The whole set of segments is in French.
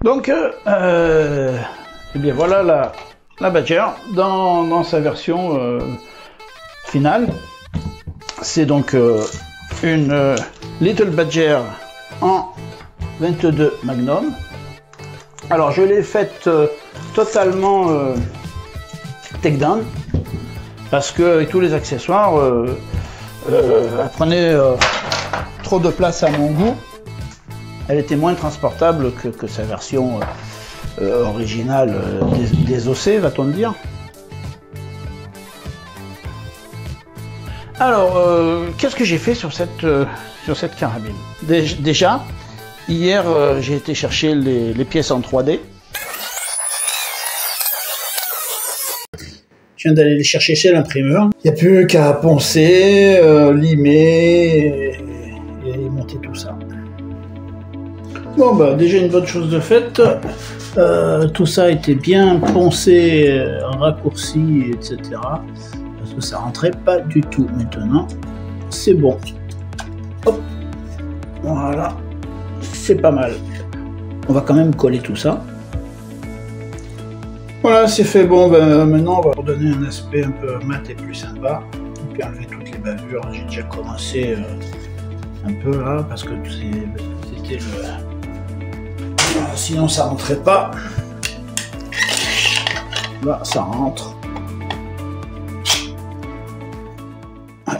Donc, eh bien voilà la Badger dans sa version finale. C'est donc une Little Badger en 22 Magnum. Alors je l'ai faite totalement takedown parce que avec tous les accessoires, elle prenait trop de place à mon goût. Elle était moins transportable que sa version originale désossée, va-t-on dire. Alors, qu'est-ce que j'ai fait sur cette carabine? Déjà, hier, j'ai été chercher les pièces en 3D. Je viens d'aller les chercher chez l'imprimeur. Il n'y a plus qu'à poncer, limer et monter tout ça. Bon, bah, déjà une bonne chose de faite. Tout ça a été bien poncé, raccourci, etc. Parce que ça rentrait pas du tout. Maintenant, c'est bon. Hop, voilà, c'est pas mal. On va quand même coller tout ça. Voilà, c'est fait. Bon, ben, maintenant, on va redonner un aspect un peu mat et plus sympa. Et puis enlever toutes les bavures. J'ai déjà commencé un peu là, parce que c'était le... Sinon, ça rentrait pas. Là, ça rentre. Ouais.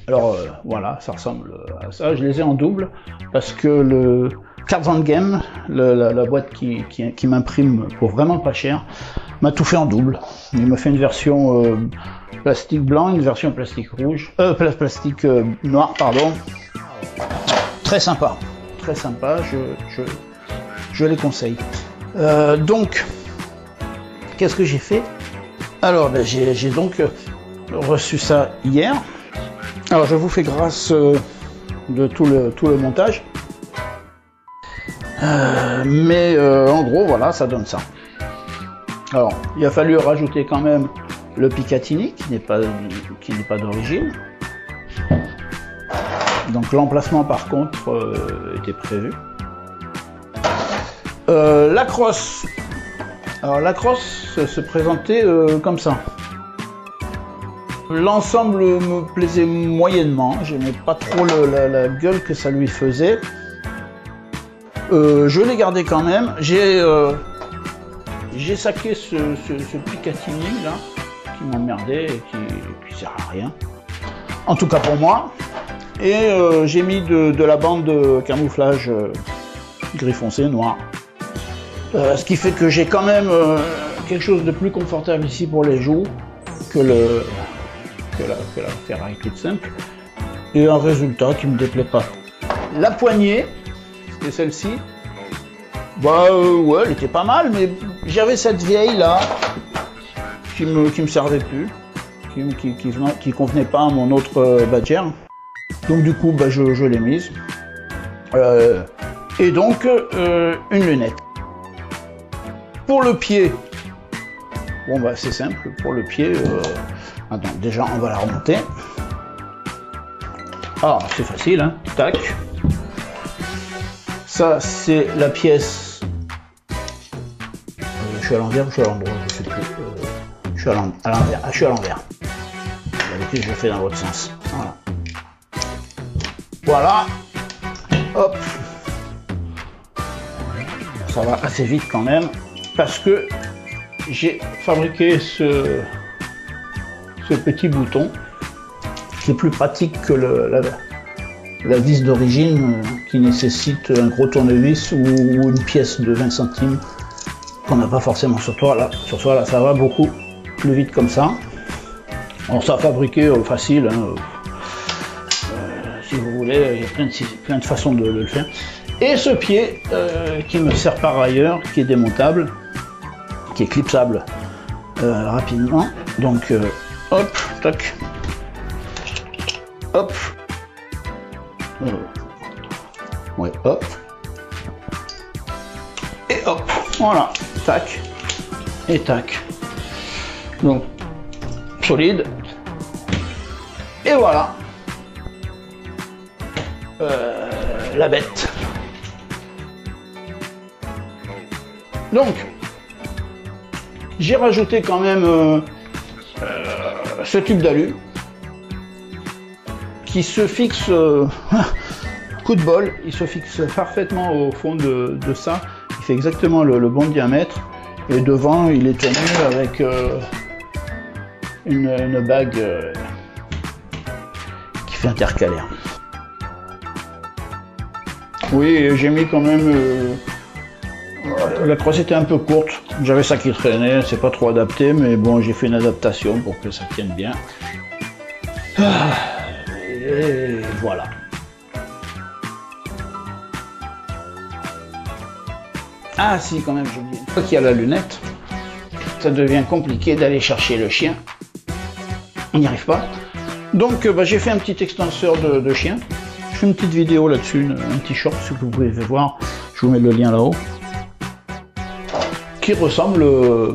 Alors, voilà, ça ressemble à ça. Je les ai en double, parce que le Cards and Game, la boîte qui m'imprime pour vraiment pas cher, m'a tout fait en double. Il m'a fait une version plastique blanc, une version plastique rouge, plastique noir, pardon. Très sympa, je les conseille. Donc, qu'est-ce que j'ai fait? Alors, ben, j'ai donc reçu ça hier. Alors, je vous fais grâce de tout le montage. Mais en gros, voilà, ça donne ça. Alors, il a fallu rajouter quand même le Picatinny, qui n'est pas d'origine. Donc l'emplacement par contre était prévu. La crosse. Alors la crosse se présentait comme ça. L'ensemble me plaisait moyennement. J'aimais pas trop la gueule que ça lui faisait. Je l'ai gardé quand même. J'ai saqué ce Picatinny là qui m'emmerdait et qui sert à rien. En tout cas pour moi. Et j'ai mis de la bande de camouflage gris foncé, noir. Ce qui fait que j'ai quand même quelque chose de plus confortable ici pour les joues que la ferraille toute simple. Et un résultat qui me déplaît pas. La poignée, c'était celle-ci. Bah ouais, elle était pas mal, mais j'avais cette vieille là qui me servait plus, qui convenait pas à mon autre Badger. Donc du coup, bah, je l'ai mise. Et donc, une lunette. Pour le pied, bon bah c'est simple, pour le pied, attends, déjà on va la remonter. Ah, c'est facile, hein, tac. Ça, c'est la pièce. Je suis à l'envers ou je suis à l'endroit, je sais plus. Je suis à l'envers. Ah, je suis à l'envers. D'habitude, je le fais dans l'autre sens. Voilà. Voilà, hop, ça va assez vite quand même, parce que j'ai fabriqué ce petit bouton, qui est plus pratique que la vis d'origine, qui nécessite un gros tournevis ou une pièce de 20 centimes, qu'on n'a pas forcément sur toi, là. Sur soi, là, ça va beaucoup plus vite comme ça. Alors ça a fabriqué facile, hein, si vous voulez, il y a plein de façons de le faire. Et ce pied qui me sert par ailleurs, qui est démontable, qui est clipsable rapidement. Donc hop, tac, hop, ouais, hop, et hop, voilà, tac, et tac. Donc solide. Et voilà. La bête. Donc, j'ai rajouté quand même ce tube d'alu qui se fixe, coup de bol, il se fixe parfaitement au fond de ça. Il fait exactement le bon diamètre. Et devant, il est tenu avec une bague qui fait intercalaire. Oui, j'ai mis quand même... la crosse était un peu courte. J'avais ça qui traînait, c'est pas trop adapté, mais bon, j'ai fait une adaptation pour que ça tienne bien. Et voilà. Ah si, quand même, j'ai oublié. Une fois qu'il y a la lunette, ça devient compliqué d'aller chercher le chien. On n'y arrive pas. Donc j'ai fait un petit extenseur de chien. Je fais une petite vidéo là-dessus, un petit short, si vous pouvez voir. Je vous mets le lien là-haut. Qui ressemble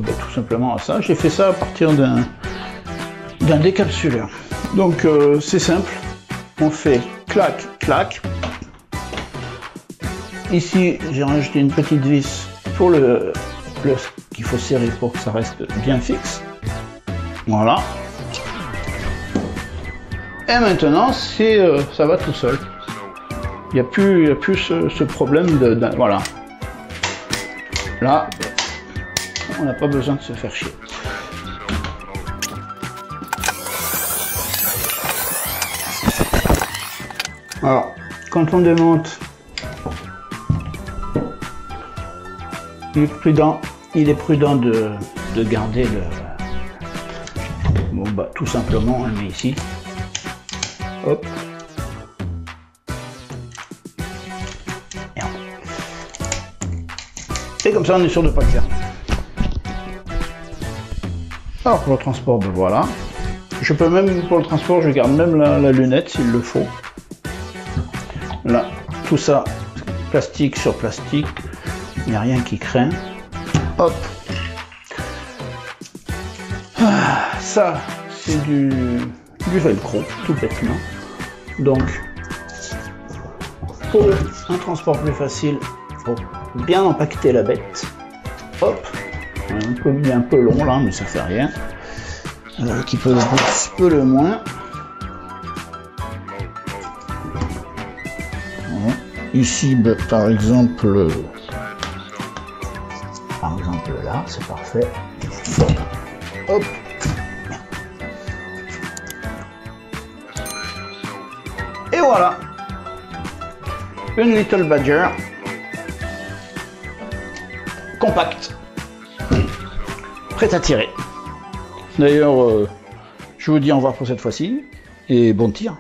tout simplement à ça. J'ai fait ça à partir d'un décapsuleur. Donc c'est simple. On fait clac, clac. Ici, j'ai rajouté une petite vis pour le qu'il faut serrer pour que ça reste bien fixe. Voilà. Et maintenant, ça va tout seul. Il n'y a plus ce problème de voilà. Là, on n'a pas besoin de se faire chier. Alors, quand on démonte, il est prudent de garder le... Bon bah tout simplement on le met ici. Hop. Et comme ça on est sûr de ne pas le faire. Alors pour le transport, ben voilà. Je peux même, pour le transport, je garde même la lunette s'il le faut. Là, tout ça, plastique sur plastique. Il n'y a rien qui craint. Hop. Ah, ça, c'est du velcro, tout bêtement. Donc, pour un transport plus facile, il faut bien empaqueter la bête. Hop. Un peu long là, mais ça fait rien. Qui peut le plus, peut le moins. Voilà. Ici, par exemple là, c'est parfait. Hop. Et voilà. Une Little Badger. Compacte. Prête à tirer. D'ailleurs, je vous dis au revoir pour cette fois-ci. Et bon tir.